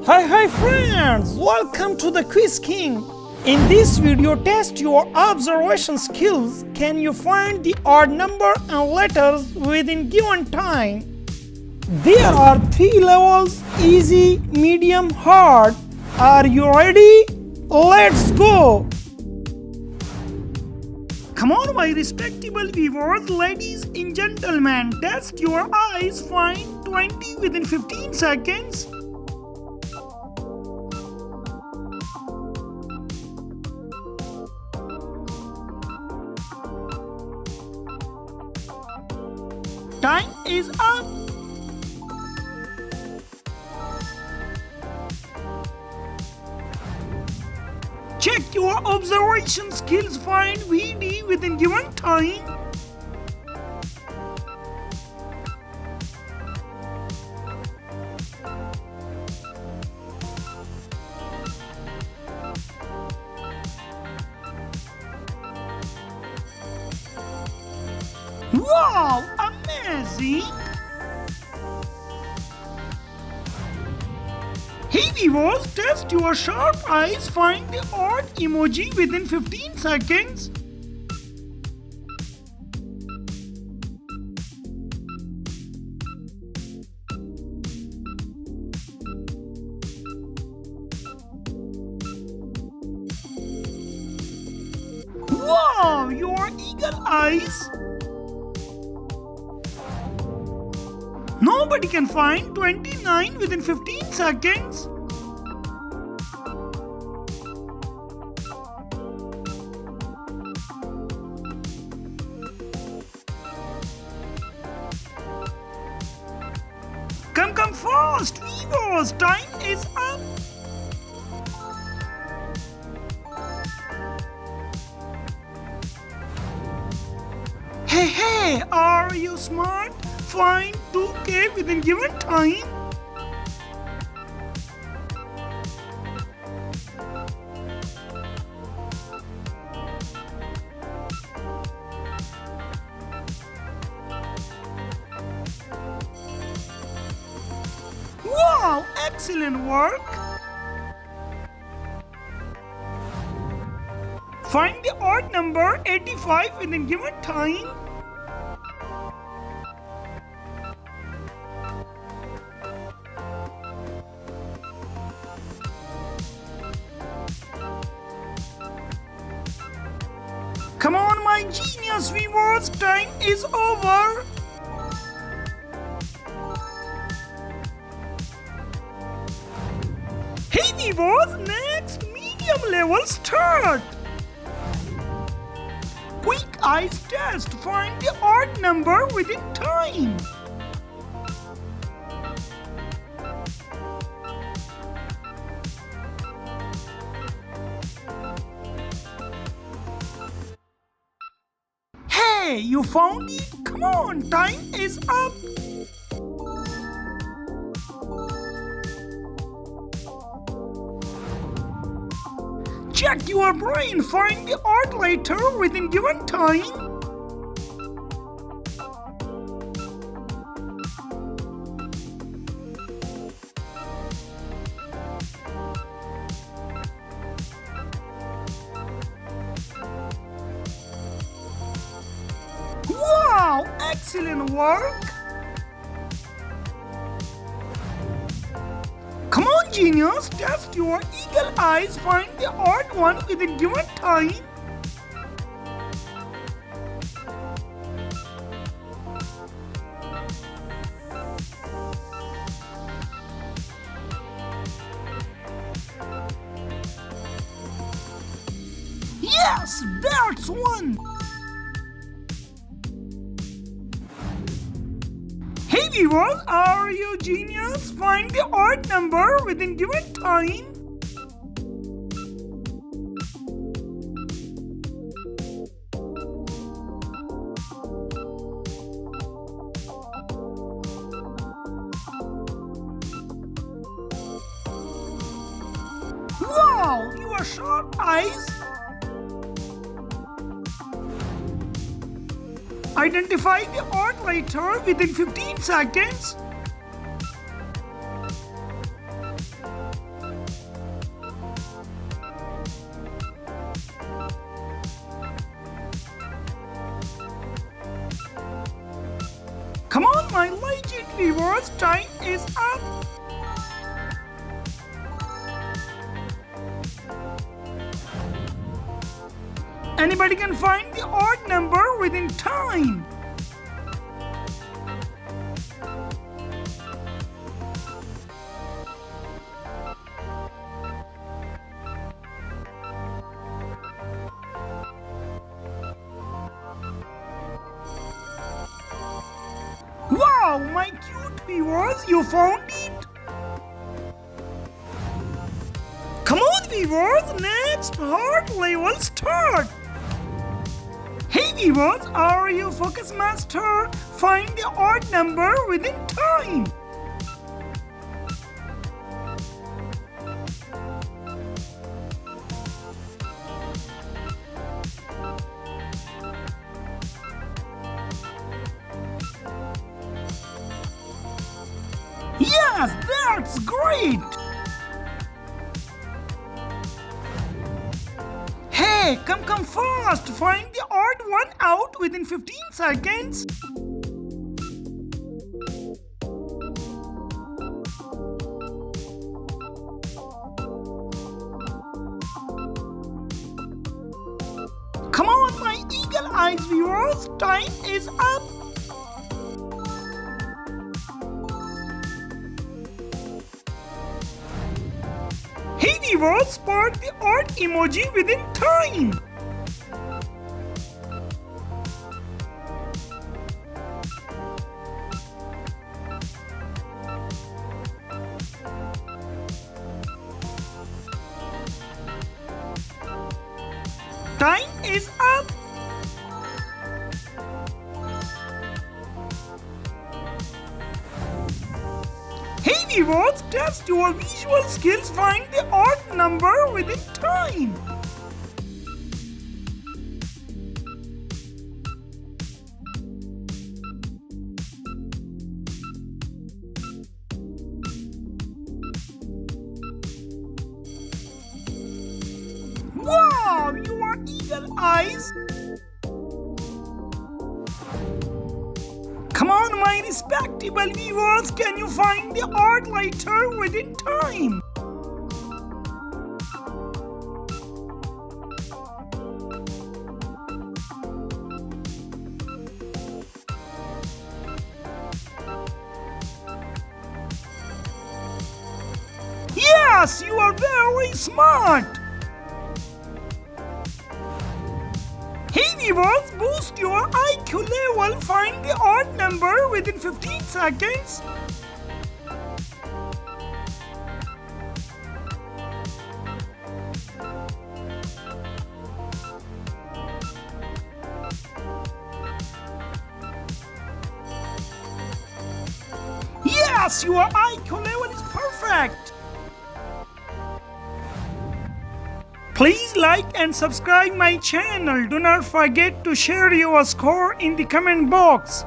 Hi friends, welcome to the Quiz King. In this video, test your observation skills. Can you find the odd number and letters within given time? There are 3 levels: easy, medium, hard. Are you ready? Let's go! Come on, my respectable viewers, ladies and gentlemen, test your eyes. Find 20 within 15 seconds. Time is up. Check your observation skills. Find VD within given time. Wow, amazing! Hey viewers, test your sharp eyes. Find the odd emoji within 15 seconds. Wow, your eagle eyes! Nobody can find 29 within 15 seconds. Come fast, viewers, time is up. Hey, are you smart? Find 2K within given time. Wow, excellent work. Find the odd number 85 within given time. Come on, my genius viewers, time is over. Hey viewers, next medium level start. Quick eyes test. Find the odd number within time. Hey, you found it? Come on, time is up. Check your brain. Find the odd letter within given time. Wow, excellent work. Come on, genius, test your eagle eyes. Find the odd one within given time. Yes, that's one. Hey viewers, are you genius? Find the odd number within given time. Wow, your sharp eyes. Identify the odd letter within 15 seconds. Come on, my legit viewers, time is up. Anybody can find the odd number within time. Wow, my cute viewers, you found it? Come on, viewers, next hard level start. Hey viewers, are you focus master? Find the odd number within time. Yes, that's great! Hey, come fast! Find the odd one out within 15 seconds. Come on, my eagle eyes viewers, time is up. Hey viewers, spot the odd emoji within time. Time is up. Hey viewers, test your visual skills, find the odd number within time. Wow, you are eagle eyes. Come on, my respectable viewers, can you find the odd letter within time? Yes, you are very smart. Hey viewers, boost your IQ level, find the odd number within 15 seconds. Yes, your IQ level is perfect. Please like and subscribe my channel. Do not forget to share your score in the comment box.